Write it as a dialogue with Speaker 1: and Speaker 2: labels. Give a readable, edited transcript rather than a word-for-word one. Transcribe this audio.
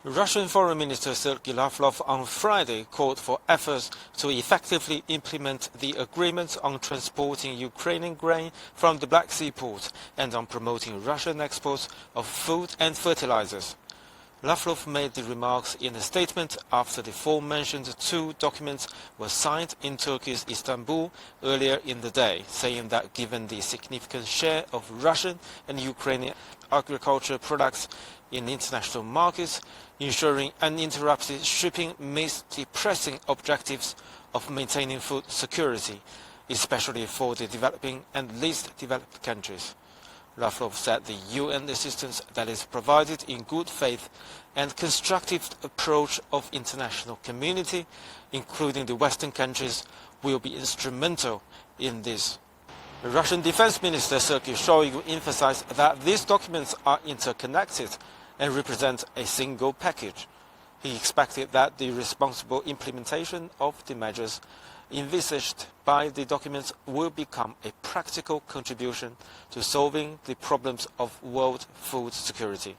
Speaker 1: Russian Foreign Minister Sergei Lavrov on Friday called for efforts to effectively implement the agreement on transporting Ukrainian grain from the Black Sea port and on promoting Russian exports of food and fertilizers. Lavrov made the remarks in a statement after the aforementioned two documents were signed in Turkey's Istanbul earlier in the day, saying that given the significant share of Russian and Ukrainian agricultural products in international markets, ensuring uninterrupted shipping meets the pressing objectives of maintaining food security, especially for the developing and least developed countries. Lavrov said the UN assistance that is provided in good faith and constructive approach of international community, including the Western countries, will be instrumental in this. The Russian Defense Minister Sergei Shoigu emphasized that these documents are interconnected and represent a single package. He expected that the responsible implementation of the measures envisaged by the documents will become a practical contribution to solving the problems of world food security.